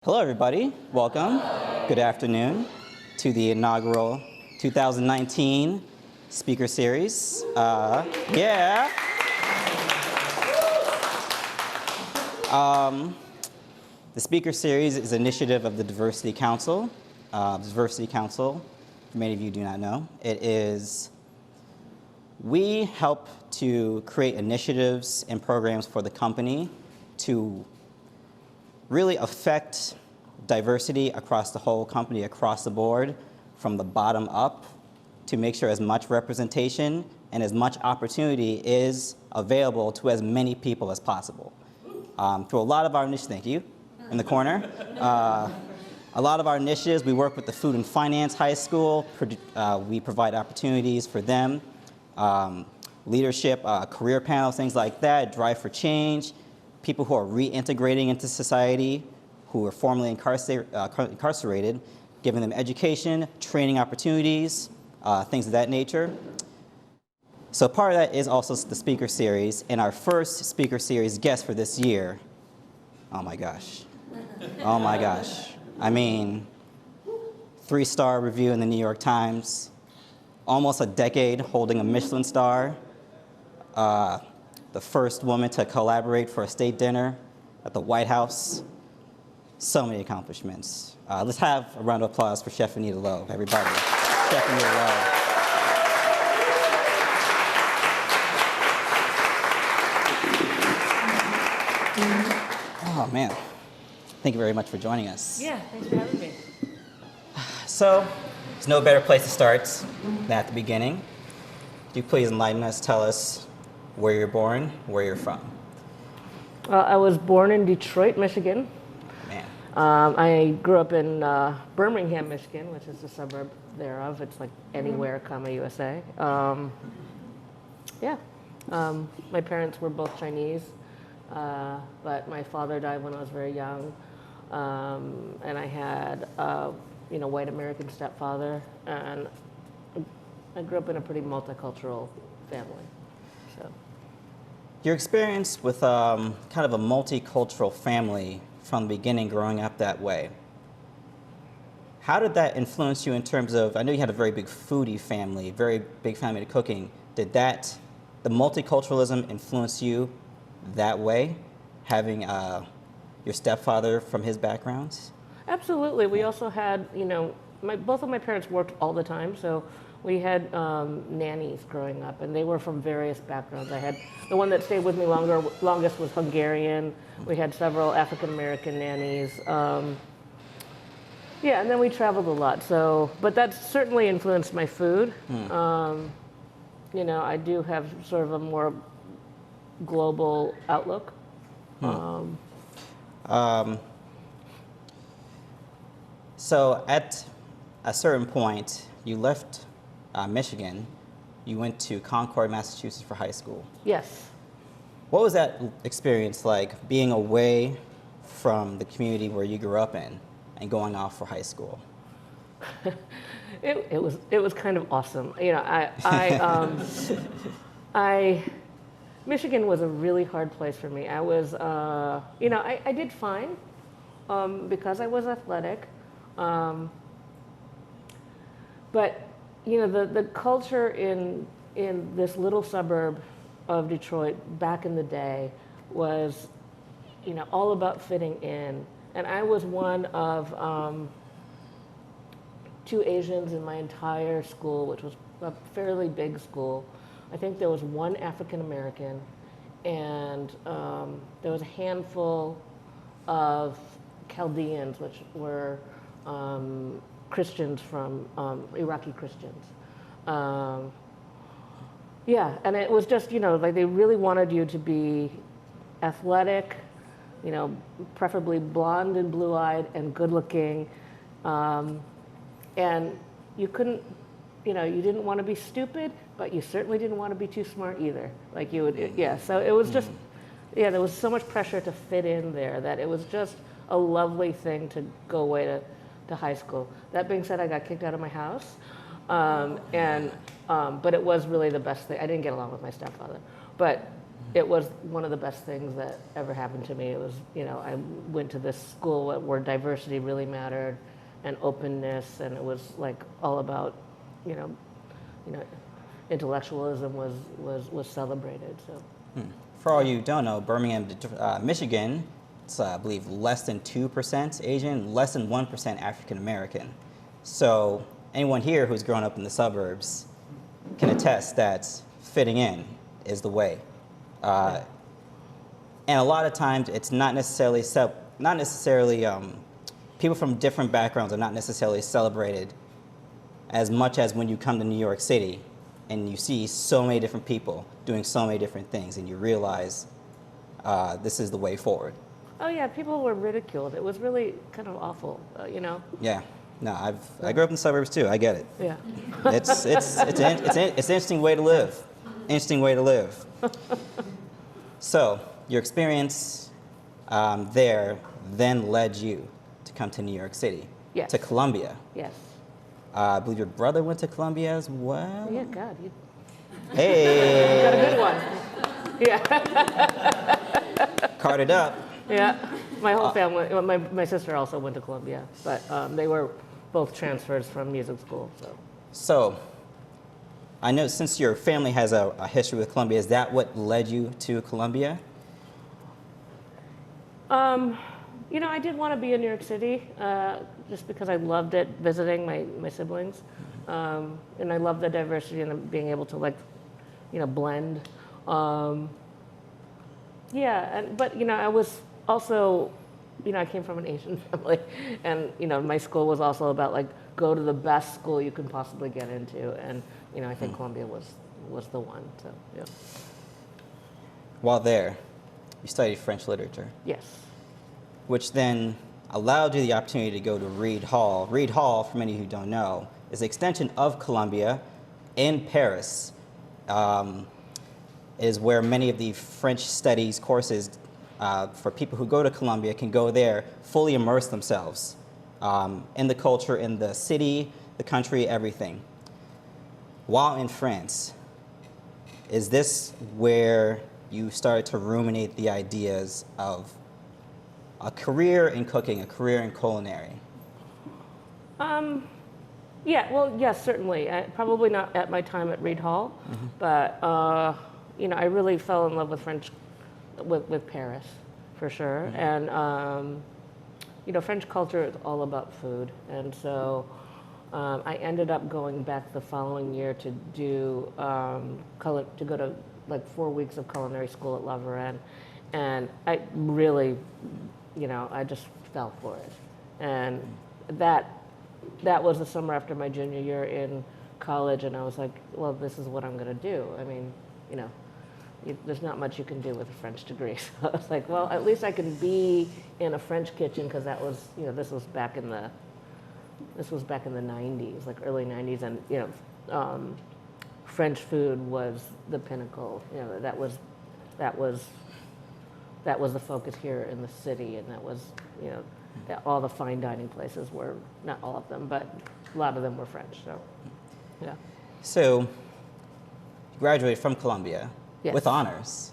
Hello, everybody. Welcome. Good afternoon to the inaugural 2019 speaker series. Yeah. The speaker series is an initiative of the Diversity Council. Diversity Council, for many of you do not know, we help to create initiatives and programs for the company to really affect diversity across the whole company, across the board, from the bottom up, to make sure as much representation and as much opportunity is available to as many people as possible. Through a lot of our initiatives, thank you, in the corner. A lot of our initiatives, we work with the Food and Finance High School. We provide opportunities for them, leadership, career panels, things like that, Drive for Change, people who are reintegrating into society, who were formerly incarcerated, giving them education, training opportunities, things of that nature. So part of that is also the speaker series, and our first speaker series guest for this year, oh my gosh. Oh my gosh. I mean, 3-star review in the New York Times, almost a decade holding a Michelin star, the first woman to collaborate for a state dinner at the White House. So many accomplishments. Let's have a round of applause for Chef Anita Lowe, everybody. Chef Anita Lowe. Oh, man. Thank you very much for joining us. Yeah, thanks for having me. So, there's no better place to start than at the beginning. Could you please enlighten us, tell us where you're born, where you're from? I was born in Detroit, Michigan. Man. I grew up in Birmingham, Michigan, which is a suburb thereof. It's like anywhere, USA. My parents were both Chinese, but my father died when I was very young, and I had white American stepfather, and I grew up in a pretty multicultural family. So. Your experience with kind of a multicultural family from the beginning, growing up that way, how did that influence you in terms of, I know you had a very big foodie family, very big family to cooking. Did the multiculturalism influence you that way, having your stepfather from his backgrounds? Absolutely. We also had, both of my parents worked all the time, so we had nannies growing up, and they were from various backgrounds. I had the one that stayed with me longest was Hungarian. We had several African-American nannies. And then we traveled a lot. So, but that certainly influenced my food. I do have sort of a more global outlook. So at a certain point, you left Michigan. You went to Concord, Massachusetts for high school. Yes. What was that experience like, being away from the community where you grew up in and going off for high school? It was kind of awesome. Michigan was a really hard place for me. I was, I did fine because I was athletic. But the culture in this little suburb of Detroit back in the day was, all about fitting in. And I was one of 2 Asians in my entire school, which was a fairly big school. I think there was 1 African American, and there was a handful of Chaldeans, which were Christians from Iraqi Christians. And it was just, like they really wanted you to be athletic, preferably blonde and blue-eyed and good-looking. And you couldn't, you didn't want to be stupid, but you certainly didn't want to be too smart either. Like you would, so it was just, there was so much pressure to fit in there that it was just a lovely thing to go away to high school. That being said, I got kicked out of my house, but it was really the best thing. I didn't get along with my stepfather, but it was one of the best things that ever happened to me. It was, I went to this school where diversity really mattered and openness, and it was like all about, you know, intellectualism was celebrated. So, For all you don't know, Birmingham, Michigan, it's I believe less than 2% Asian, less than 1% African American. So anyone here who's grown up in the suburbs can attest that fitting in is the way. And a lot of times, it's not necessarily people from different backgrounds are not necessarily celebrated as much as when you come to New York City and you see so many different people doing so many different things, and you realize this is the way forward. oh yeah, people were ridiculed. It was really kind of awful, Yeah, no, I grew up in the suburbs too. I get it. Yeah. It's an interesting way to live. Interesting way to live. So your experience there then led you to come to New York City. Yes. To Columbia. Yes. I believe your brother went to Columbia as well. Yeah, God, you Hey. got a good one. Yeah. Carded up. Yeah. My whole family, my sister also went to Columbia, but they were both transfers from music school. So I know since your family has a history with Columbia, is that what led you to Columbia? I did want to be in New York City just because I loved it, visiting my siblings. And I love the diversity and being able to blend. But I was also, I came from an Asian family, and my school was also about go to the best school you can possibly get into, and I think Columbia was the one. So yeah. While there, you studied French literature. Yes. Which then allowed you the opportunity to go to Reed Hall. Reed Hall, for many who don't know, is an extension of Columbia in Paris. Is where many of the French studies courses for people who go to Columbia can go there, fully immerse themselves in the culture, in the city, the country, everything. While in France, is this where you started to ruminate the ideas of a career in cooking, a career in culinary? Yeah, well, yes, certainly. Probably not at my time at Reed Hall, but I really fell in love with French, with Paris, for sure. And French culture is all about food, and so I ended up going back the following year to do to go to 4 weeks of culinary school at La Varenne, and I really, I just fell for it, and that was the summer after my junior year in college, and I was like, well, this is what I'm going to do. I mean, there's not much you can do with a French degree. So I was like, well, at least I can be in a French kitchen, because that was, this was back in the 90s, early 90s, and French food was the pinnacle. That was the focus here in the city, and that was, that all the fine dining places were, not all of them, but a lot of them were French. So, yeah. So, you graduated from Columbia. Yes. With honors.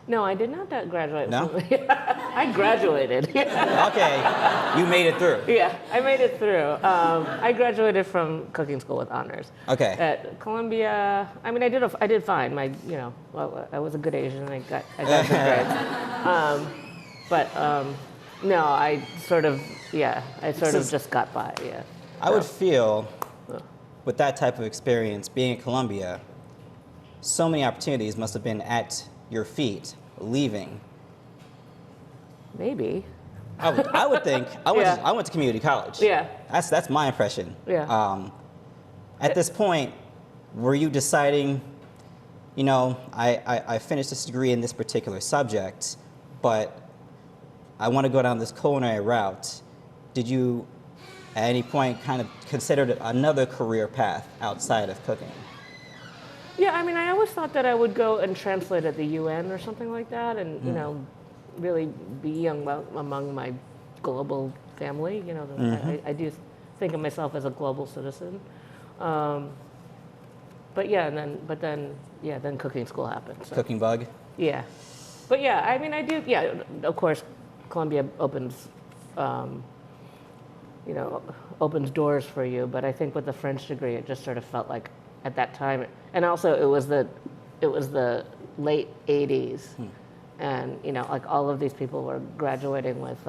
No, I did not graduate. No? I graduated. Okay, you made it through. Yeah, I made it through. I graduated from cooking school with honors. Okay. At Columbia, I mean, I did fine. I was a good Asian. I got good grades. No, I sort of just got by. Yeah. I would feel, with that type of experience, being at Columbia, so many opportunities must have been at your feet, leaving. Maybe. I would think. I went to community college. Yeah. That's my impression. Yeah. At this point, were you deciding, I finished this degree in this particular subject, but I want to go down this culinary route? Did you, at any point, kind of consider another career path outside of cooking? Yeah, I mean, I always thought that I would go and translate at the UN or something like that, and really be among my global family. I do think of myself as a global citizen. But then cooking school happened. So. Cooking bug? Yeah. But yeah, I mean, I do, yeah, of course, Columbia opens, you know, opens doors for you. But I think with the French degree, it just sort of felt like at that time, and also it was the late 80s. And, you know, like all of these people were graduating with,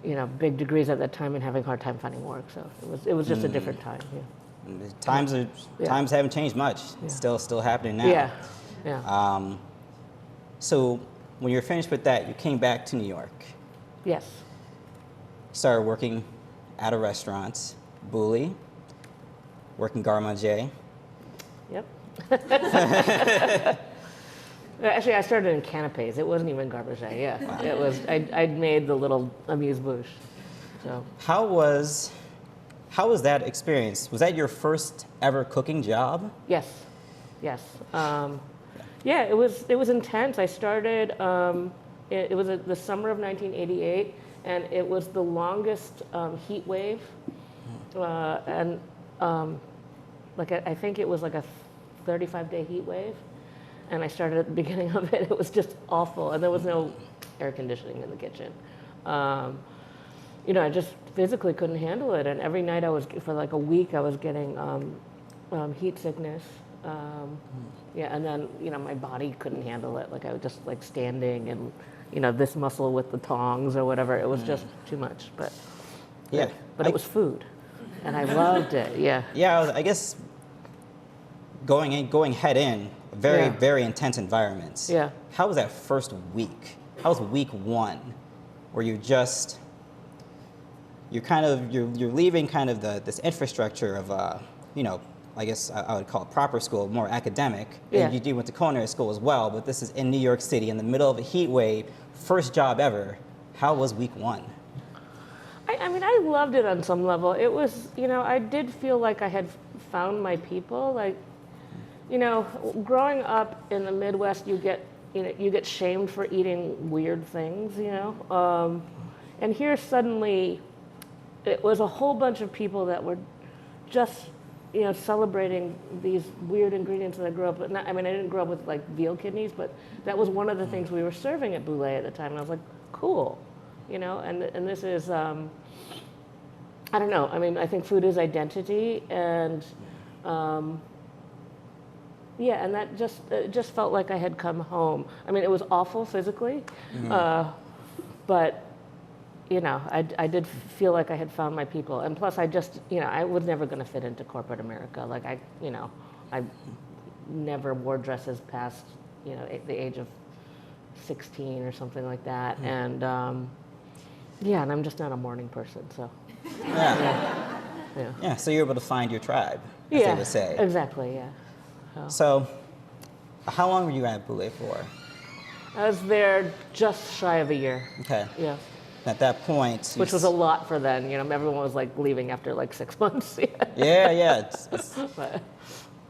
you know, big degrees at that time and having a hard time finding work. So it was just a different time. Yeah. Times haven't changed much. It's still happening now. Yeah. Yeah. So when you're finished with that, you came back to New York. Yes. Started working at a restaurant, Bouley, working garde manger. Yep. Actually, I started in canapes. It wasn't even garbage. Yeah, wow. It was. I'd made the little amuse-bouche. So. How was that experience? Was that your first ever cooking job? Yes. Yes. Yeah, it was intense. I started. It was the summer of 1988, and it was the longest heat wave, and like I think it was like a 35-day heat wave. And I started at the beginning of it. It was just awful, and there was no air conditioning in the kitchen. You know, I just physically couldn't handle it. And every night for like a week, I was getting heat sickness. Yeah, and then you know my body couldn't handle it. Like I was just like standing, and you know this muscle with the tongs or whatever. It was just too much. But yeah, but it was food, and I loved it. Yeah. Yeah, I guess going head in. Very intense environments. Yeah. How was that first week? How was week one, where you're leaving kind of this infrastructure of you know, I guess I would call it proper school, more academic. Yeah. And you went to culinary school as well, but this is in New York City in the middle of a heat wave, first job ever. How was week one? I mean, I loved it on some level. It was, you know, I did feel like I had found my people. Like, you know, growing up in the Midwest, you get shamed for eating weird things, you know. And here suddenly, it was a whole bunch of people that were just, you know, celebrating these weird ingredients that I grew up with. I mean, I didn't grow up with like veal kidneys, but that was one of the things we were serving at Bouley at the time. And I was like, cool, you know. And this is, I don't know. I mean, I think food is identity, and. Yeah, and that just felt like I had come home. I mean, it was awful physically, but you know, I did feel like I had found my people. And plus, I just, you know, I was never going to fit into corporate America. Like I never wore dresses past, you know, the age of 16 or something like that. And yeah, and I'm just not a morning person, so. Yeah. So you're able to find your tribe, as they would say. Exactly. Yeah. So, how long were you at Bouley for? I was there just shy of a year. Okay. Yeah. At that point, which was a lot for then. You know, everyone was like leaving after like 6 months. Yeah. But,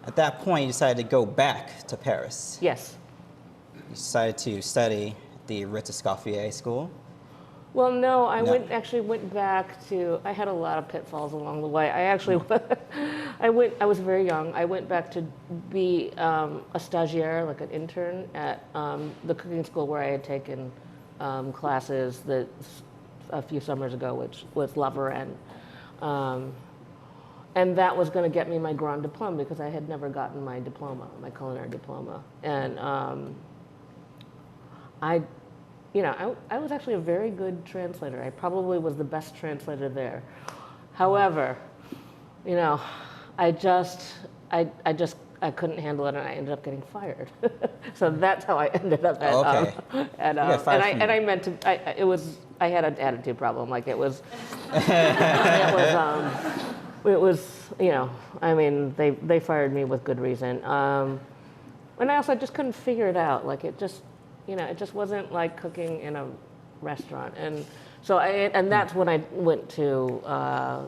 at that point, you decided to go back to Paris. Yes. You decided to study at the Ritz Escoffier School. Well, no, I went back to, I had a lot of pitfalls along the way. I actually, I was very young. I went back to be a stagiaire, like an intern at the cooking school where I had taken classes a few summers ago, which was La Varenne. And that was going to get me my Grand Diplôme because I had never gotten my diploma, my culinary diploma. And I was actually a very good translator. I probably was the best translator there. However, you know, I couldn't handle it, and I ended up getting fired. So that's how I ended up at. I had an attitude problem. Like it was, it was, you know, I mean, they fired me with good reason. And I also just couldn't figure it out. Like it just. You know, it just wasn't like cooking in a restaurant, and so that's when I went to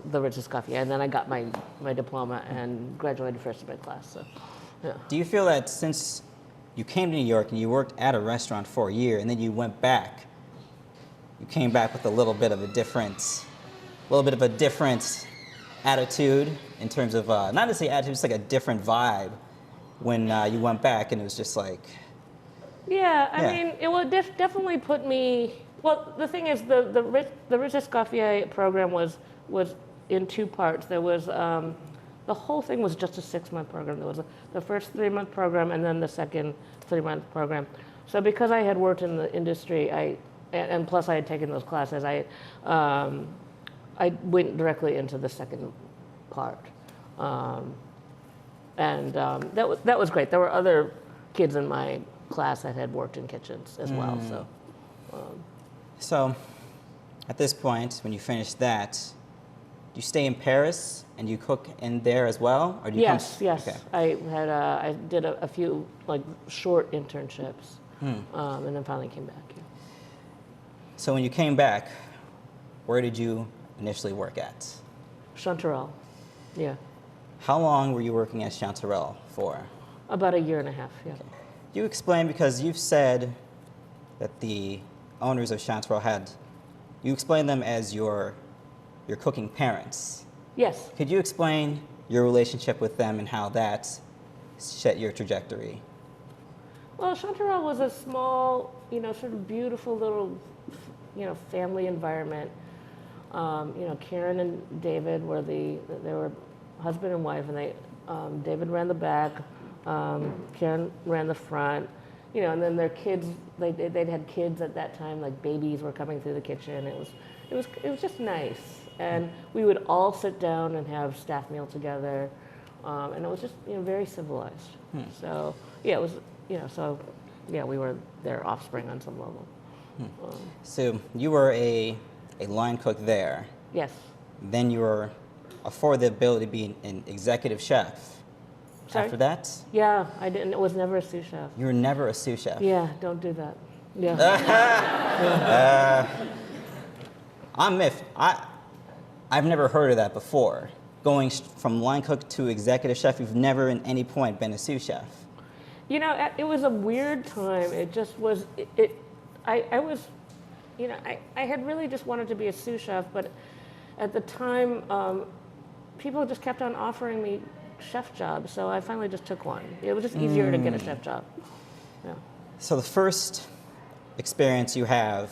the Ritz Escoffier, and then I got my diploma and graduated first in my class. So, yeah. Do you feel that since you came to New York and you worked at a restaurant for a year, and then you went back, you came back with a little bit of a different attitude in terms of not to say attitude, just like a different vibe when you went back, and it was just like. Yeah, I Yeah. mean, it would definitely put me. Well, the thing is, the Rich Escoffier program was in two parts. There was the whole thing was just a 6-month program. There was the first 3-month program and then the second 3-month program. So because I had worked in the industry, and plus I had taken those classes, I went directly into the second part, that was great. There were other kids in my class that had worked in kitchens as well. So, So, at this point, when you finish that, do you stay in Paris and you cook in there as well, or do you yes. Okay. I did a few like short internships, and then finally came back. Yeah. So when you came back, where did you initially work at? Chanterelle, yeah, How long were you working at Chanterelle for? about a year and a half. Yeah. You explain, because you've said that the owners of Chanterelle you explain them as your cooking parents. Yes. Could you explain your relationship with them and how that set your trajectory? Well, Chanterelle was a small, sort of beautiful little, family environment. Karen and David they were husband and wife, and David ran the back, Karen ran the front, and then their kids, they'd had kids at that time, like babies were coming through the kitchen. It was just nice, and we would all sit down and have staff meal together, and it was just very civilized. So yeah, it was we were their offspring on some level. So you were a line cook there. Yes. Then you were afforded the ability to be an executive chef. Sorry? After that, Yeah, I didn't. Was never a sous chef. you were never a sous chef. Yeah, don't do that. Yeah. I'm miffed. I've never heard of that before. Going from line cook to executive chef, you've never at any point been a sous chef. It was a weird time. It just was. I was, I had really just wanted to be a sous chef, but at the time, people just kept on offering me chef jobs, so I finally just took one. It was just easier to get a chef job. Yeah. So the first experience you have,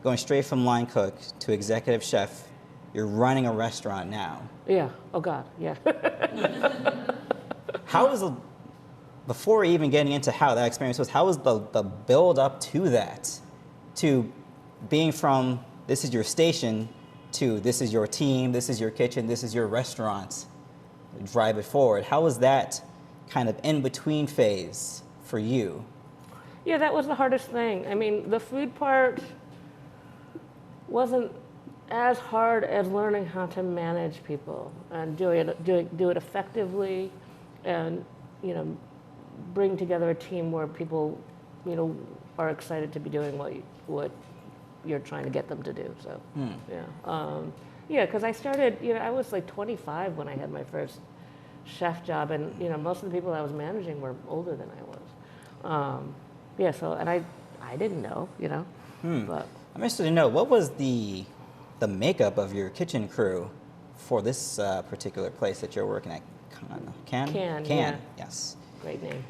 going straight from line cook to executive chef, you're running a restaurant now. Yeah. Oh God. Yeah. How was before even getting into how that experience was, how was the build up to that? To being from this is your station to this is your team, this is your kitchen, this is your restaurant, drive it forward. How was that kind of in-between phase for you? Yeah, that was the hardest thing. I mean, the food part wasn't as hard as learning how to manage people and do it effectively, and bring together a team where people are excited to be doing what you're trying to get them to do. So because I started, I was like 25 when I had my first chef job, and most of the people I was managing were older than I was. So and I didn't know, but I'm interested to know, what was the makeup of your kitchen crew for this particular place that you're working at? Can, yeah. Yes. Great name.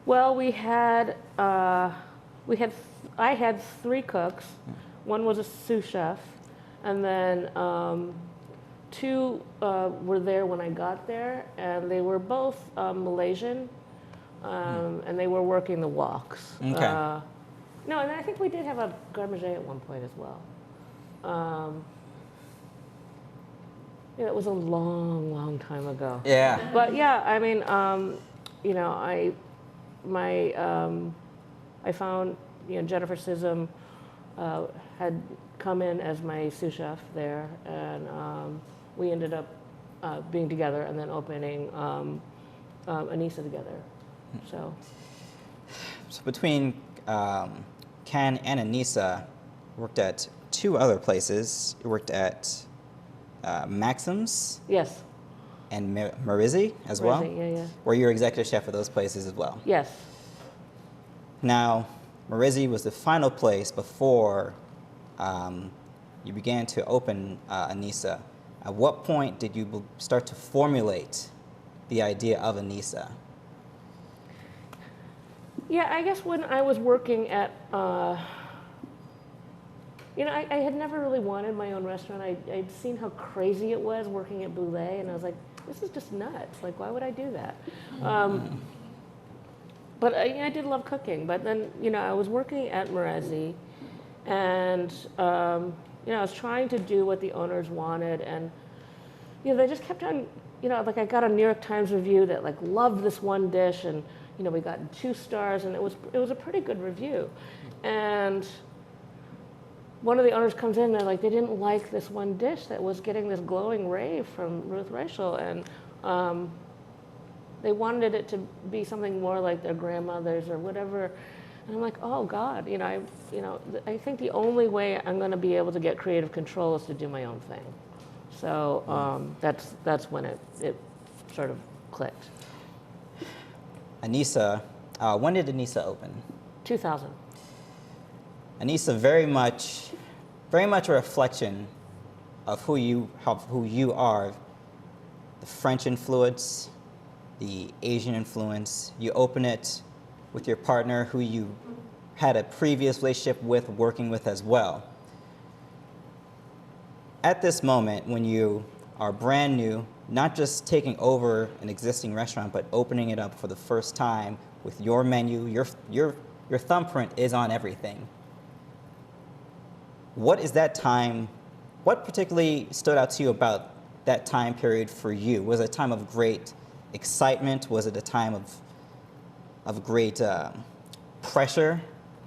Well, I had 3 cooks. One was a sous chef, and then 2 were there when I got there, and they were both Malaysian, and they were working the woks. Okay. No, and I think we did have a garde manger at one point as well. It was a long, long time ago. Yeah. But yeah, I mean, I found, Jennifer Sissom had come in as my sous chef there, and we ended up being together and then opening Anissa together. So between Can and Anissa, worked at 2 other places. You worked at Maxim's. Yes. And Marizzi as well? Yeah. Were you executive chef of those places as well? Yes. Now, Marizzi was the final place before you began to open Anissa. At what point did you start to formulate the idea of Anissa? Yeah, I guess when I was working at, I had never really wanted my own restaurant. I'd seen how crazy it was working at Boulé, and I was like, this is just nuts. Like, why would I do that? But I did love cooking. But then, I was working at Marezzi, and, I was trying to do what the owners wanted, and, they just kept on, like I got a New York Times review that like loved this one dish, and, we got 2 stars, and it was a pretty good review. And one of the owners comes in, and they're like, they didn't like this one dish that was getting this glowing rave from Ruth Reichel, and they wanted it to be something more like their grandmother's or whatever. And I'm like, oh God, I think the only way I'm going to be able to get creative control is to do my own thing. So that's when it sort of clicked. Anissa, when did Anissa open? 2000. Anissa, very much a reflection of who you are. The French influence, the Asian influence. You open it with your partner, who you had a previous relationship with, working with as well. At this moment, when you are brand new, not just taking over an existing restaurant, but opening it up for the first time with your menu, your thumbprint is on everything. What particularly stood out to you about that time period for you? Was it a time of great excitement? Was it a time of great pressure,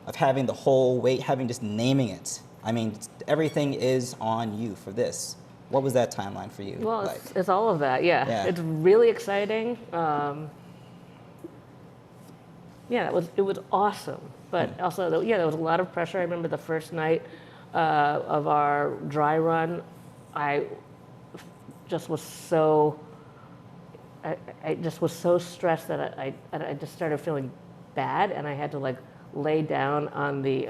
of having the whole weight, just naming it? I mean, everything is on you for this. What was that timeline for you? Well, like? it's all of that, yeah. It's really exciting. It was awesome. But also, there was a lot of pressure. I remember the first night of our dry run, I just was so stressed that I just started feeling bad, and I had to like lay down on the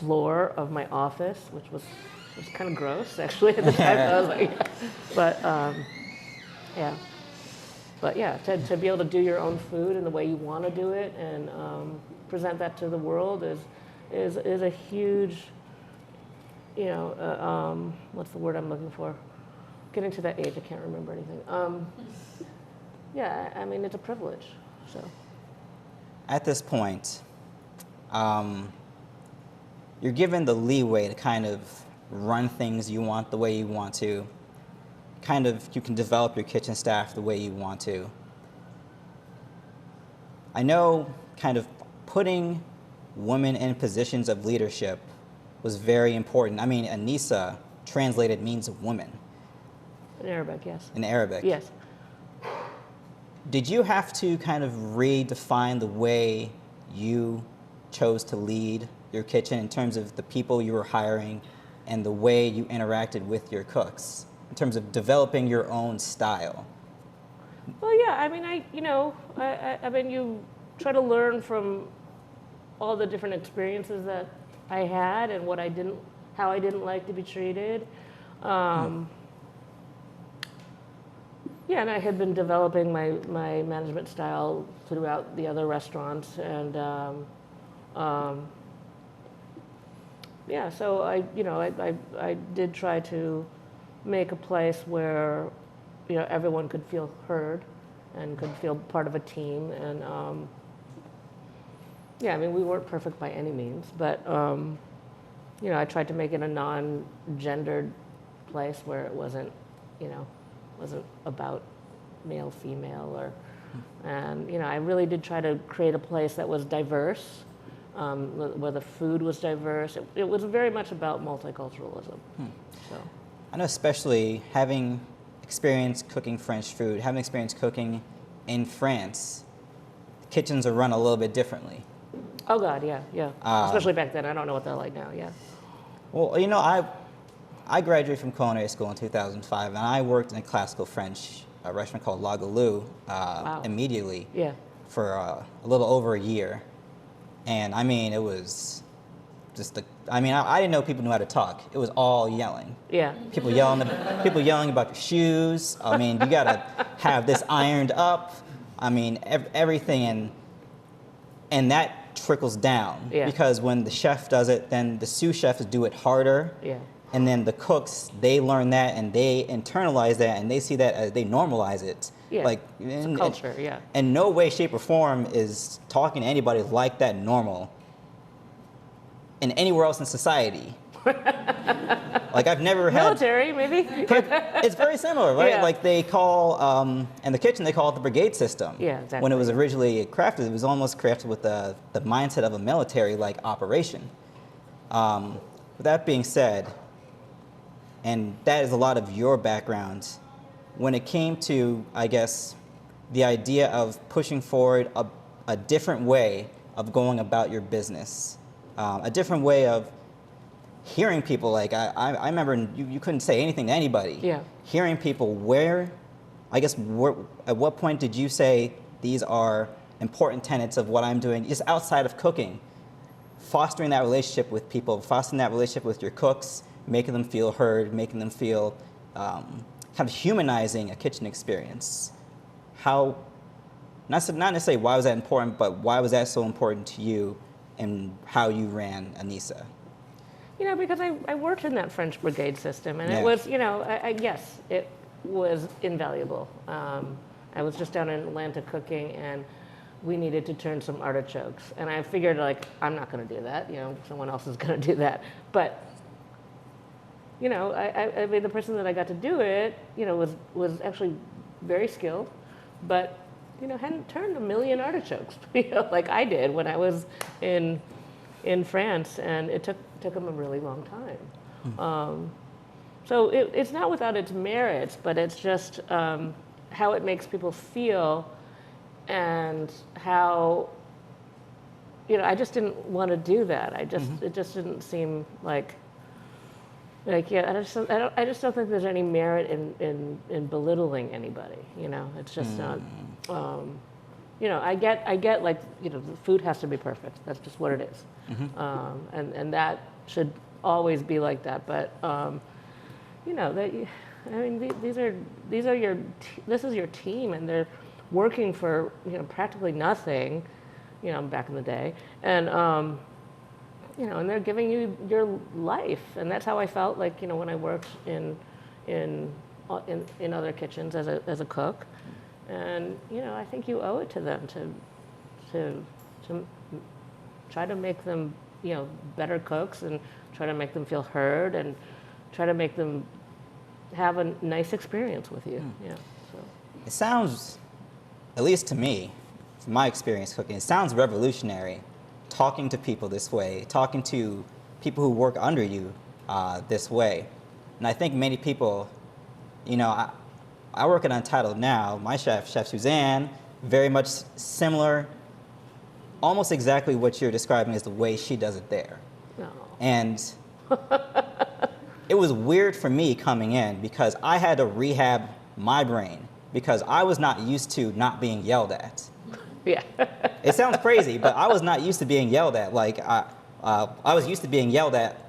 floor of my office, which was kind of gross actually at the time. I was like, to be able to do your own food in the way you want to do it and present that to the world is a huge, what's the word I'm looking for? Getting to that age, I can't remember anything. I mean, it's a privilege. So, at this point, you're given the leeway to kind of run things you want the way you want to. You can develop your kitchen staff the way you want to. I know kind of putting women in positions of leadership was very important. I mean, Anissa translated means woman. In Arabic, yes. In Arabic. Yes. Did you have to kind of redefine the way you chose to lead your kitchen in terms of the people you were hiring and the way you interacted with your cooks, in terms of developing your own style? Well, yeah. I mean, I mean, you try to learn from all the different experiences that I had and how I didn't like to be treated. Yeah, and I had been developing my management style throughout the other restaurants, and so I did try to make a place where everyone could feel heard and could feel part of a team, and I mean, we weren't perfect by any means, but I tried to make it a non-gendered place where it wasn't about male, female, and I really did try to create a place that was diverse, where the food was diverse. It was very much about multiculturalism. So, I know, especially having experience cooking French food, having experience cooking in France, the kitchens are run a little bit differently. Oh God, yeah. Especially back then. I don't know what they're like now. Yeah. Well, I graduated from culinary school in 2005, and I worked in a classical French restaurant called La Galou immediately for a little over a year. And I mean, it was just I didn't know people knew how to talk. It was all yelling. Yeah. People yelling about your shoes. I mean, you gotta have this ironed up. I mean, everything. And that trickles down. Yeah. Because when the chef does it, then the sous chefs do it harder. Yeah. And then the cooks, they learn that and they internalize that and they see that as they normalize it. Yeah. Like, It's a culture, yeah. And no way, shape, or form is talking to anybody like that normal in anywhere else in society. Like, I've never had... Military, maybe? It's very similar, right? Yeah. Like, they call, in the kitchen, they call it the brigade system. Yeah, exactly. When it was originally crafted, it was almost crafted with the mindset of a military-like operation. With that being said, and that is a lot of your background, when it came to, I guess, the idea of pushing forward a different way of going about your business, a different way of hearing people. Like, I remember you couldn't say anything to anybody. Yeah. Hearing people at what point did you say these are important tenets of what I'm doing, just outside of cooking? Fostering that relationship with people, fostering that relationship with your cooks, making them feel heard, making them feel kind of humanizing a kitchen experience. How, not necessarily why was that important, but why was that so important to you and how you ran Anissa? You know, because I worked in that French brigade system, and Yeah. it was, you know, yes, it was invaluable. I was just down in Atlanta cooking, and we needed to turn some artichokes. And I figured, like, I'm not going to do that. You know, someone else is going to do that. But, you know, I mean, the person that I got to do it, you know, was actually very skilled, but, you know, hadn't turned a million artichokes, you know, like I did when I was in France, and it took them a really long time. So it's not without its merits, but it's just how it makes people feel, and how, you know, I just didn't want to do that. It just didn't seem like yeah. I just don't think there's any merit in belittling anybody. You know, it's just not. You know, I get like, you know, the food has to be perfect. That's just what it is. And that should always be like that. But you know, I mean, this is your team, and they're working for, you know, practically nothing, you know, back in the day, and you know, and they're giving you your life, and that's how I felt like, you know, when I worked in other kitchens as a cook, and you know, I think you owe it to them to try to make them, you know, better cooks, and try to make them feel heard, and try to make them have a nice experience with you. Yeah. So. It sounds, at least to me, from my experience cooking, it sounds revolutionary, talking to people this way, talking to people who work under you this way. And I think many people, you know, I work at Untitled now. My chef, Chef Suzanne, very much similar, almost exactly what you're describing as the way she does it there. No. And it was weird for me coming in because I had to rehab my brain because I was not used to not being yelled at. Yeah. It sounds crazy, but I was not used to being yelled at. Like, I was used to being yelled at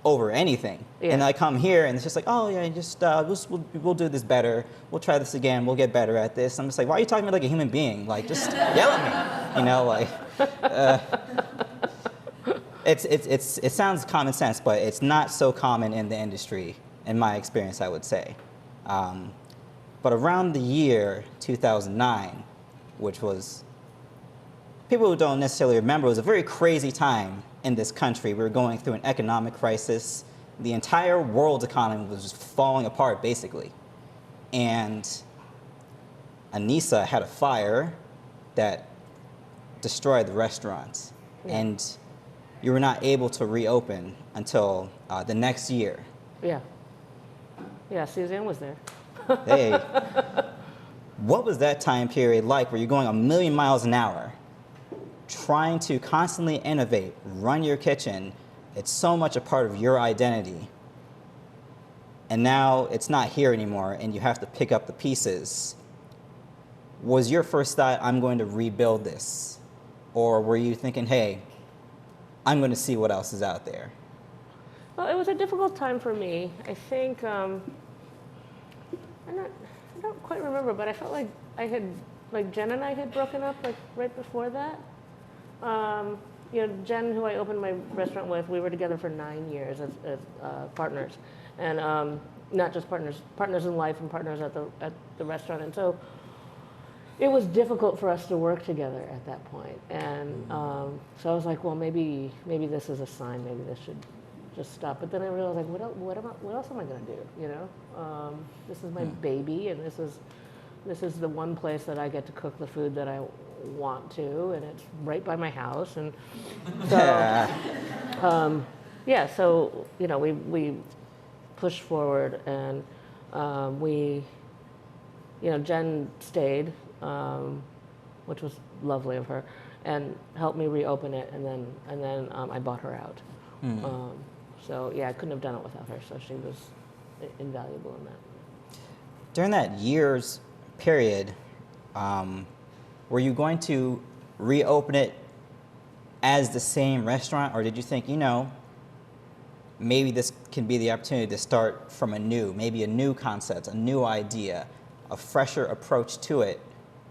over anything. Yeah. And I come here and it's just like, oh yeah, just we'll do this better. We'll try this again. We'll get better at this. I'm just like, why are you talking to me like a human being? Like, just yell at me, you know, like. It sounds common sense, but it's not so common in the industry, in my experience, I would say. But around the year 2009, which was, people who don't necessarily remember, it was a very crazy time in this country. We were going through an economic crisis. The entire world's economy was just falling apart, basically. And Anissa had a fire that destroyed the restaurant. Yeah. And you were not able to reopen until the next year. Yeah. Yeah, Suzanne was there. Hey, what was that time period like where you're going a million miles an hour, trying to constantly innovate, run your kitchen? It's so much a part of your identity. And now it's not here anymore, and you have to pick up the pieces. Was your first thought, I'm going to rebuild this? Or were you thinking, hey, I'm going to see what else is out there? Well, it was a difficult time for me. I think, I don't quite remember, but I felt like Jen and I had broken up like right before that. Jen, who I opened my restaurant with, we were together for 9 years as partners, and not just partners in life and partners at the restaurant. And so it was difficult for us to work together at that point. And so I was like, well, maybe this is a sign. Maybe this should just stop. But then I realized, like, what else am I going to do? This is my baby, and this is the one place that I get to cook the food that I want to, and it's right by my house. And so, so we pushed forward, and Jen stayed, which was lovely of her, and helped me reopen it, and then I bought her out. So I couldn't have done it without her. So she was invaluable in that. During that year's period, were you going to reopen it as the same restaurant, or did you think, maybe this can be the opportunity to start from maybe a new concept, a new idea, a fresher approach to it,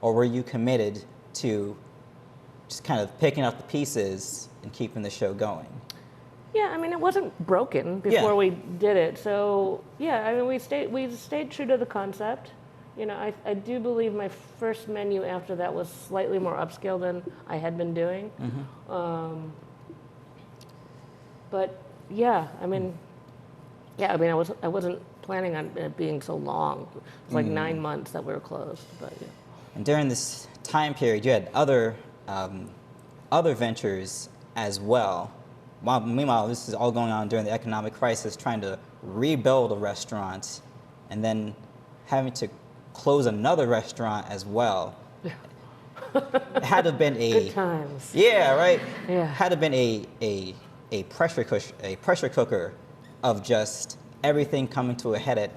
or were you committed to just kind of picking up the pieces and keeping the show going? Yeah, I mean, it wasn't broken before we did it. So, we stayed true to the concept. I do believe my first menu after that was slightly more upscale than I had been doing. But I wasn't planning on it being so long. It was like 9 months that we were closed. But And during this time period, you had other ventures as well. Meanwhile, this is all going on during the economic crisis, trying to rebuild a restaurant, and then having to close another restaurant as well. It had to have been good times. Yeah, right. Yeah. Had to have been a pressure cooker of just everything coming to a head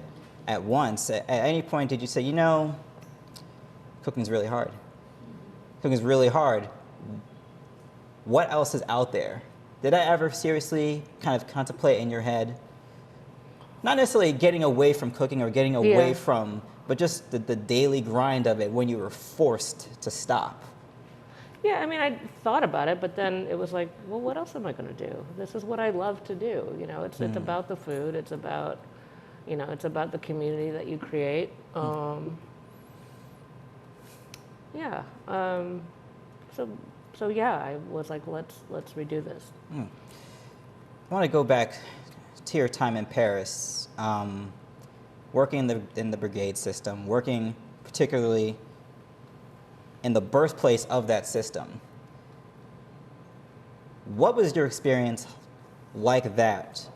at once. At any point, did you say, cooking's really hard? Cooking's really hard. What else is out there? Did I ever seriously kind of contemplate in your head, not necessarily getting away from cooking or getting away from, but just the daily grind of it when you were forced to stop? Yeah, I mean, I thought about it, but then it was like, well, what else am I going to do? This is what I love to do. It's about the food. It's about, it's about the community that you create. I was like, let's redo this. I want to go back to your time in Paris, working in the brigade system, working particularly in the birthplace of that system. What was your experience like that?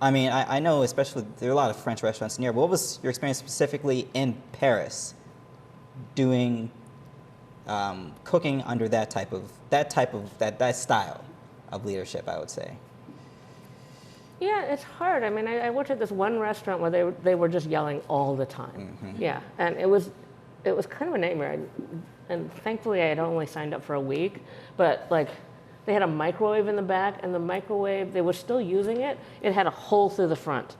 I mean, I know especially there are a lot of French restaurants near, but what was your experience specifically in Paris doing cooking under that style of leadership, I would say? Yeah, it's hard. I mean, I worked at this one restaurant where they were just yelling all the time. Yeah, and it was kind of a nightmare. And thankfully, I had only signed up for a week. But like, they had a microwave in the back, and the microwave, they were still using it. It had a hole through the front,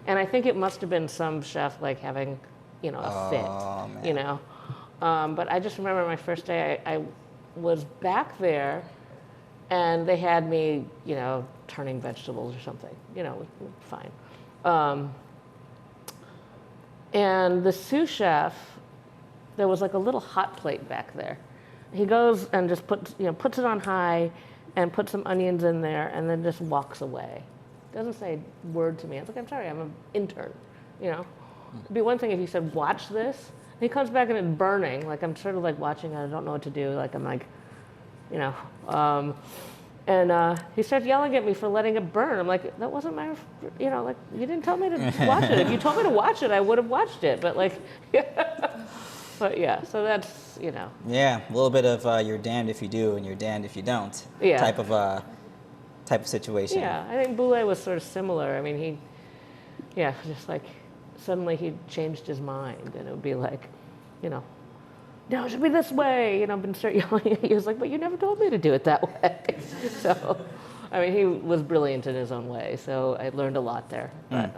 and I think it must have been some chef like having, a fit, man. But I just remember my first day, I was back there, and they had me, turning vegetables or something, fine. And the sous chef, there was like a little hot plate back there. He goes and just puts it on high and puts some onions in there and then just walks away. Doesn't say a word to me. I was like, I'm sorry, I'm an intern, It'd be one thing if he said, watch this. And he comes back and it's burning. Like, I'm sort of like watching, I don't know what to do. Like, I'm like, and he starts yelling at me for letting it burn. I'm like, that wasn't my, like, you didn't tell me to watch it. If you told me to watch it, I would have watched it. But like, but yeah, so that's, Yeah, a little bit of you're damned if you do and you're damned if you don't type of situation. Yeah, I think Boulay was sort of similar. I mean, just like suddenly he changed his mind, and it would be like, no, it should be this way, and start yelling. He was like, but you never told me to do it that way. So, I mean, he was brilliant in his own way. So I learned a lot there. But,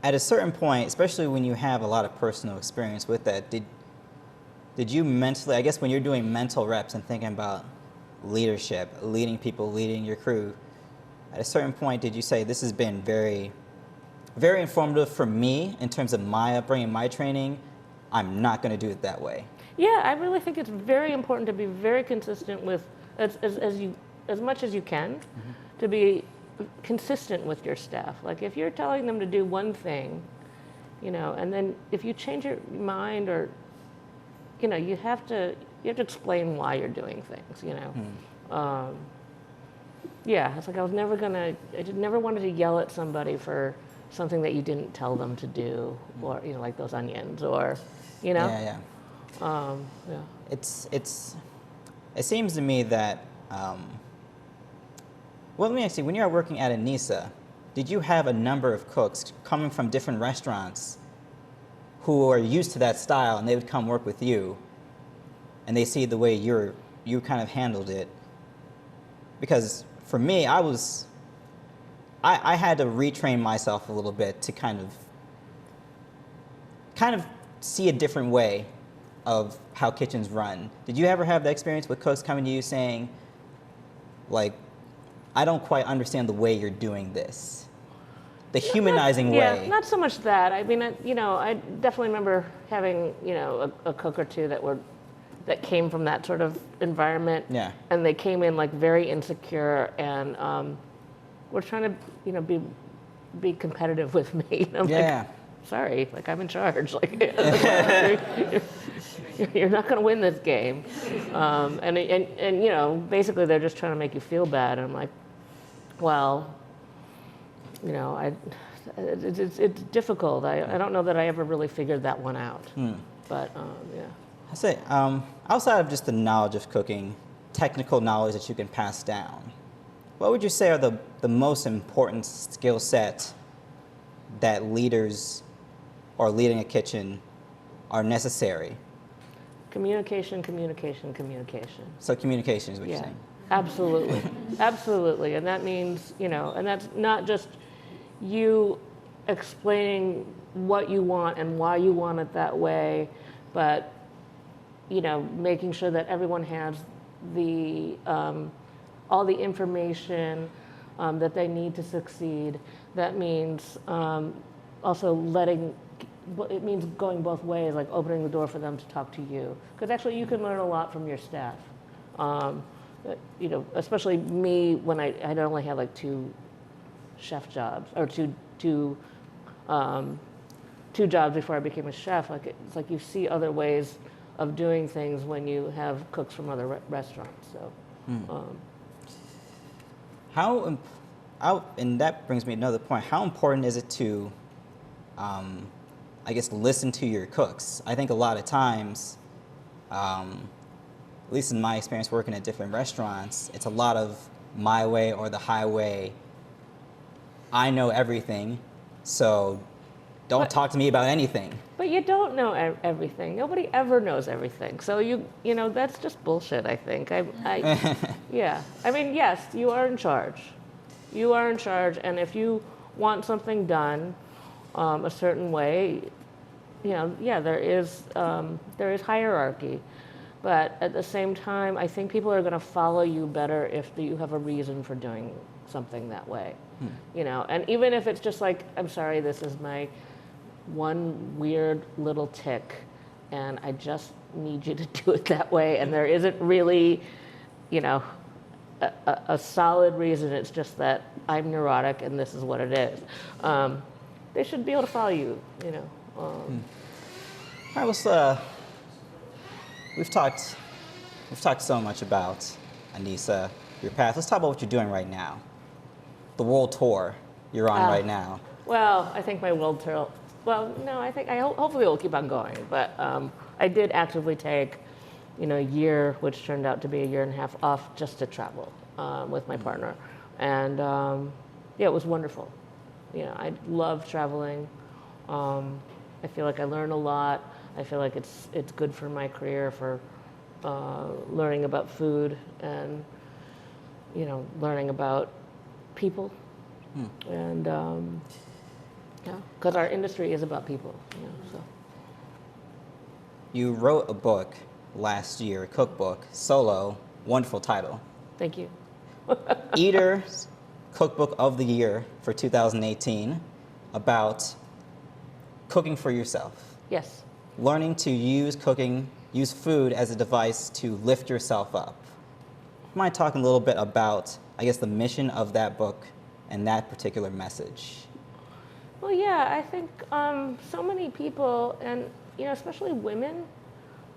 at a certain point, especially when you have a lot of personal experience with that, did you mentally, I guess when you're doing mental reps and thinking about leadership, leading people, leading your crew, at a certain point, did you say, this has been very, very informative for me in terms of my upbringing, my training. I'm not going to do it that way. Yeah, I really think it's very important to be very consistent with, as much as you can, to be consistent with your staff. Like if you're telling them to do one thing, you know, and then if you change your mind, or, you know, you have to explain why you're doing things, you know. Yeah, it's like I never wanted to yell at somebody for something that you didn't tell them to do, or, you know, like those onions, or, you know. Yeah. Yeah. It seems to me that, well, let me ask you, when you were working at Anissa, did you have a number of cooks coming from different restaurants who are used to that style, and they would come work with you, and they see the way you kind of handled it? Because for me, I had to retrain myself a little bit to kind of see a different way of how kitchens run. Did you ever have the experience with cooks coming to you saying, like, I don't quite understand the way you're doing this? The humanizing way. Yeah, not so much that. I mean, you know, I definitely remember having, you know, a cook or two that came from that sort of environment. Yeah. And they came in like very insecure, and were trying to, you know, be competitive with me. And I'm Yeah. like, sorry, like I'm in charge. Like, you're not going to win this game. And you know, basically they're just trying to make you feel bad. And I'm like, well, you know, it's difficult. I don't know that I ever really figured that one out. But yeah. I say, outside of just the knowledge of cooking, technical knowledge that you can pass down, what would you say are the most important skill set that leaders or leading a kitchen are necessary? Communication. So communication is what you're Yeah, saying? absolutely. Absolutely. And that means, you know, and that's not just you explaining what you want and why you want it that way, but, you know, making sure that everyone has the all the information that they need to succeed. That means also it means going both ways, like opening the door for them to talk to you. Because actually you can learn a lot from your staff. You know, especially me when I'd only had like 2 chef jobs, or two jobs before I became a chef. Like it's like you see other ways of doing things when you have cooks from other restaurants. So. And that brings me to another point. How important is it to, I guess, listen to your cooks? I think a lot of times, at least in my experience working at different restaurants, it's a lot of my way or the highway. I know everything, so don't talk to me about anything. But you don't know everything. Nobody ever knows everything. So you know, that's just bullshit, I think. Yeah. I mean, yes, you are in charge. You are in charge, and if you want something done a certain way, you know, yeah, there is hierarchy. But at the same time, I think people are going to follow you better if you have a reason for doing something that way. You know, and even if it's just like, I'm sorry, this is my one weird little tick, and I just need you to do it that way, and there isn't really, you know, a solid reason. It's just that I'm neurotic and this is what it is. They should be able to follow you, you know. All right, well, we've talked so much about Anissa, your path. Let's talk about what you're doing right now. The world tour you're on right now. Well, I think my world tour. Well, no, I think hopefully it will keep on going. But I did actively take, you know, a year, which turned out to be a year and a half off just to travel with my partner, and yeah, it was wonderful. You know, I love traveling. I feel like I learn a lot. I feel like it's good for my career, for learning about food and, you know, learning about people, and yeah, because our industry is about people. You know, so. You wrote a book last year cookbook, Solo, wonderful title. Thank you. Eater's Cookbook of the Year for 2018, about cooking for yourself. Yes. Learning to use food as a device to lift yourself up. Mind talking a little bit about, I guess, the mission of that book and that particular message? Well, yeah, I think so many people, and especially women,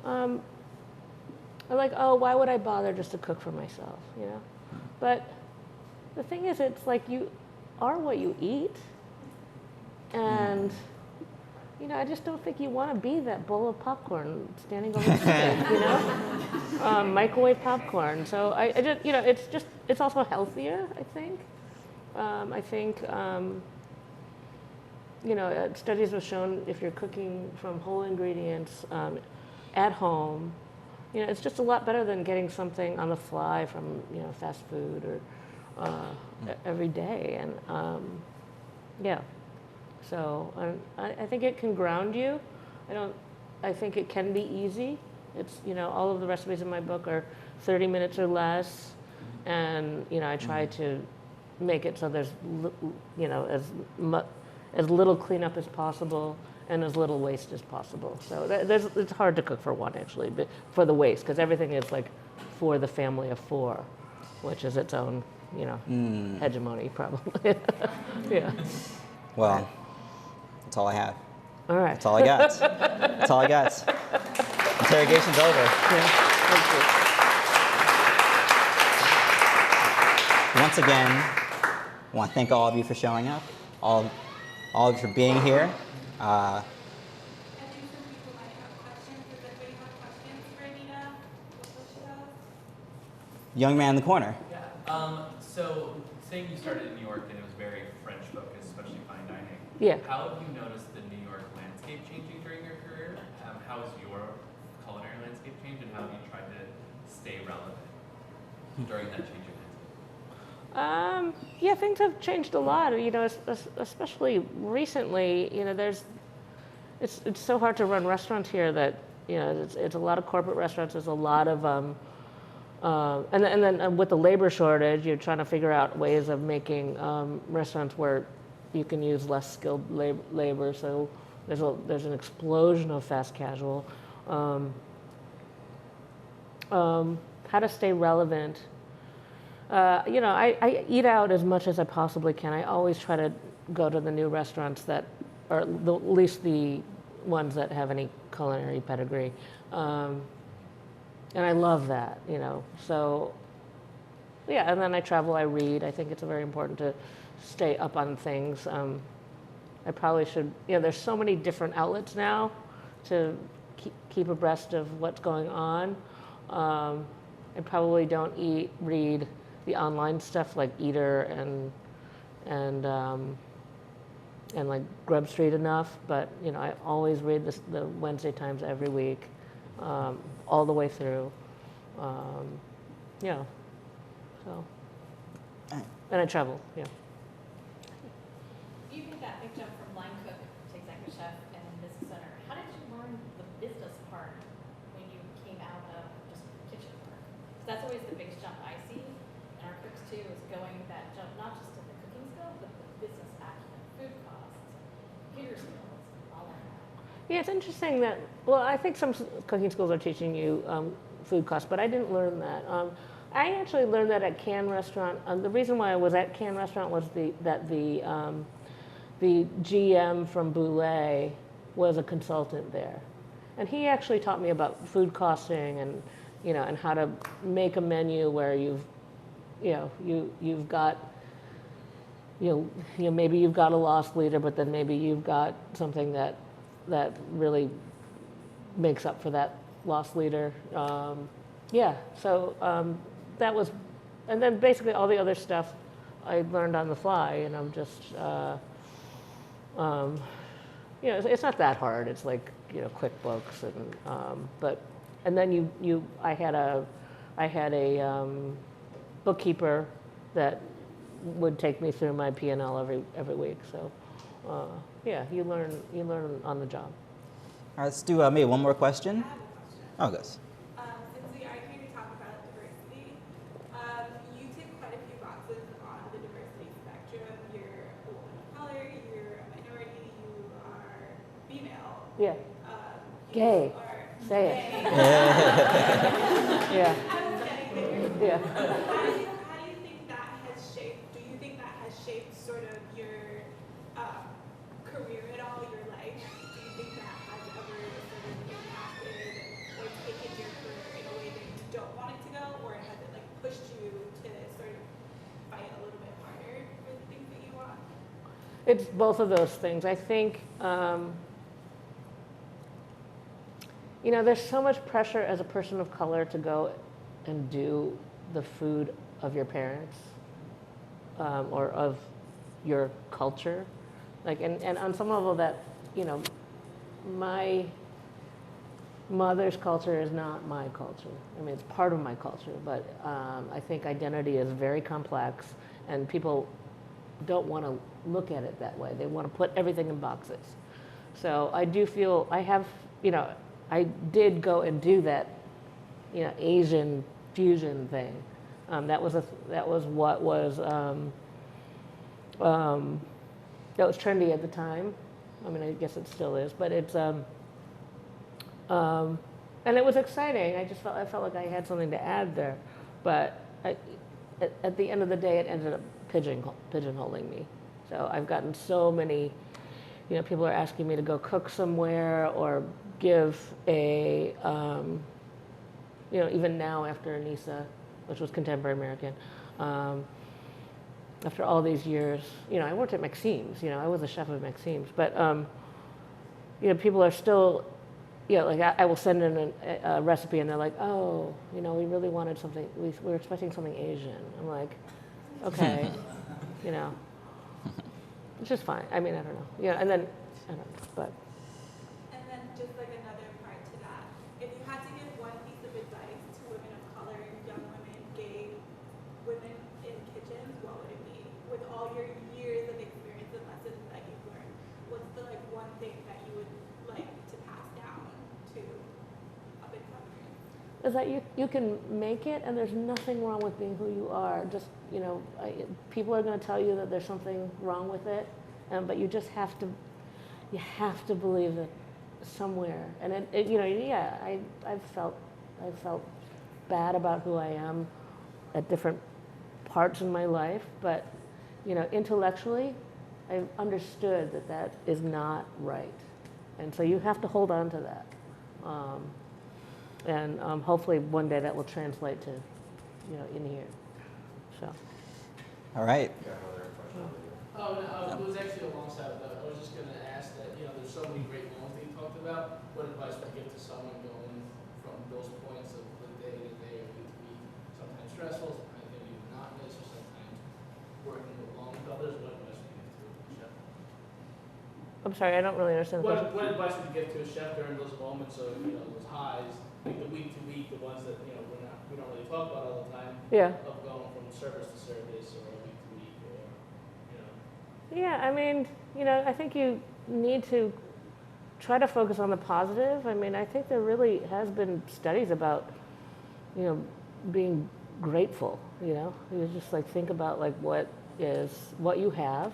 are like, oh, why would I bother just to cook for myself, But the thing is, it's like you are what you eat, and I just don't think you want to be that bowl of popcorn standing over the stove, microwave popcorn. So I just, it's also healthier, I think. Studies have shown if you're cooking from whole ingredients at home, it's just a lot better than getting something on the fly from, fast food or every day. And so I think it can ground you. I think it can be easy. It's, all of the recipes in my book are 30 minutes or less. And, I try to make it so there's, as little cleanup as possible and as little waste as possible. So it's hard to cook for one, actually, but for the waste, because everything is like for the family of four, which is its own, hegemony, probably. Yeah. Well, that's all I have. All right. That's all I got. That's all I got. Interrogation's over. Yeah. Thank you. Once again, I want to thank all of you for showing up, all of you for being here. I think some people might have questions. Does anybody have questions for Anita? What she does? Young man in the corner. Yeah. So saying you started in New York and it was very French focused, especially fine dining. Yeah. How have you noticed the New York landscape changing during your career? How has your culinary landscape changed, and how have you tried to stay relevant during that changing landscape? Yeah, things have changed a lot. Especially recently. It's so hard to run restaurants here that it's a lot of corporate restaurants. There's a lot of and then with the labor shortage, you're trying to figure out ways of making restaurants where you can use less skilled labor. So there's an explosion of fast casual. How to stay relevant. I eat out as much as I possibly can. I always try to go to the new restaurants that are at least the ones that have any culinary pedigree. And I love that, So, yeah, and then I travel, I read. I think it's very important to stay up on things. I probably should, there's so many different outlets now to keep abreast of what's going on. I probably don't read the online stuff like Eater and like Grub Street enough, but I always read the Wednesday Times every week, all the way through. So, and I travel. Yeah. You made that big jump from line cook to executive chef and then business owner. How did you learn the business part when you came out of just kitchen work? 'Cause that's always the biggest jump I see in our cooks too, is going that jump not just to the cooking skills, but the business acumen, food costs, computer skills, all of that. Yeah, it's interesting that, well, I think some cooking schools are teaching you food costs, but I didn't learn that. I actually learned that at Cannes Restaurant. The reason why I was at Cannes Restaurant was that the GM from Boulé was a consultant there. And he actually taught me about food costing and, and how to make a menu where you've got, maybe you've got a loss leader, but then maybe you've got something that really makes up for that loss leader. So that was, and then basically all the other stuff I learned on the fly, and I'm just, it's not that hard. It's like, QuickBooks and then I had a bookkeeper that would take me through my P&L every week. So, you learn on the job. All right, let's do maybe one more question. I have a question. Oh, goes. boxes on the diversity spectrum. You're a woman of color, you're a minority, you are female. Yeah. You Gay. are Say it. gay. Yeah. I was getting there. Yeah. How do you think that has shaped, do you think that has shaped sort of your career at all, your life? Do you think that has ever sort of impacted or taken your career in a way that you don't want it to go, or has it like pushed you to sort of fight a little bit harder for the things that you want? It's both of those things. I think, there's so much pressure as a person of color to go and do the food of your parents or of your culture. And on some level that, my mother's culture is not my culture. I mean, it's part of my culture, but I think identity is very complex, and people don't want to look at it that way. They want to put everything in boxes. So I do feel I did go and do that, Asian fusion thing. That was what was trendy at the time. I mean, I guess it still is, but it's and it was exciting. I felt like I had something to add there, but at the end of the day, it ended up pigeonholing me. So I've gotten so many, people are asking me to go cook somewhere or give a, even now after Anissa, which was contemporary American, after all these years, I worked at Maxime's, I was a chef at Maxime's, but, people are still, I will send in a recipe and they're like, oh, we really wanted something, we were expecting something Asian. I'm like, okay, it's just fine. I mean, I don't know. And then, I don't know, but. And then just like another part to that, if you had to give one piece of advice to women of color, young women, gay women in kitchens, what would it be? With all your years of experience and lessons that you've learned, what's the one thing that you would like to pass down to up and comers? Is that you can make it, and there's nothing wrong with being who you are. Just people are going to tell you that there's something wrong with it, but you just have to believe it somewhere. And I've felt bad about who I am at different parts in my life, but intellectually, I've understood that is not right, and so you have to hold on to that. And hopefully one day that will translate to, in here. So. All right. It was actually alongside that. I was just going to ask that, there's so many great moments that you talked about. What advice would you give to someone going from those points of the day to day or week to week, sometimes stressful, sometimes maybe monotonous, or sometimes working along with others? What advice would you give to a chef? I'm sorry, I don't really understand the question. What advice would you give to a chef during those moments of, those highs, like the week to week, the ones that, we don't really talk about all the time, Yeah. of going from service to service or week to week or, Yeah, I mean, I think you need to try to focus on the positive. I mean, I think there really has been studies about, being grateful, You just think about what you have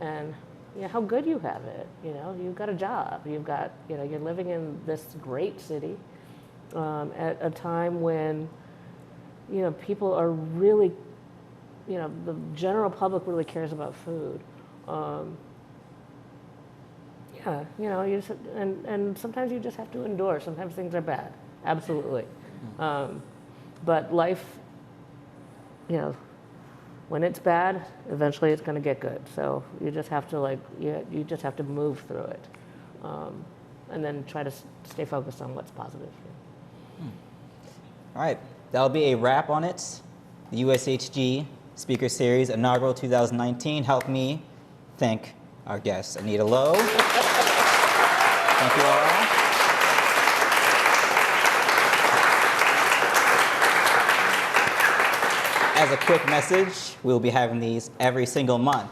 and how good you have it. You've got a job, you've got, you're living in this great city at a time when, people are really, the general public really cares about food. You just, and sometimes you just have to endure. Sometimes things are bad, absolutely. But life, when it's bad, eventually it's going to get good. So you just have to you just have to move through it, and then try to stay focused on what's positive. All right. That'll be a wrap on it. The USHG Speaker Series inaugural 2019. Help me thank our guest, Anita Lowe. Thank you all. As a quick message, we'll be having these every single month.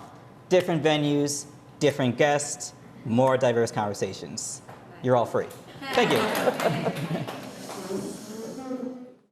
Different venues, different guests, more diverse conversations. You're all free. Thank you.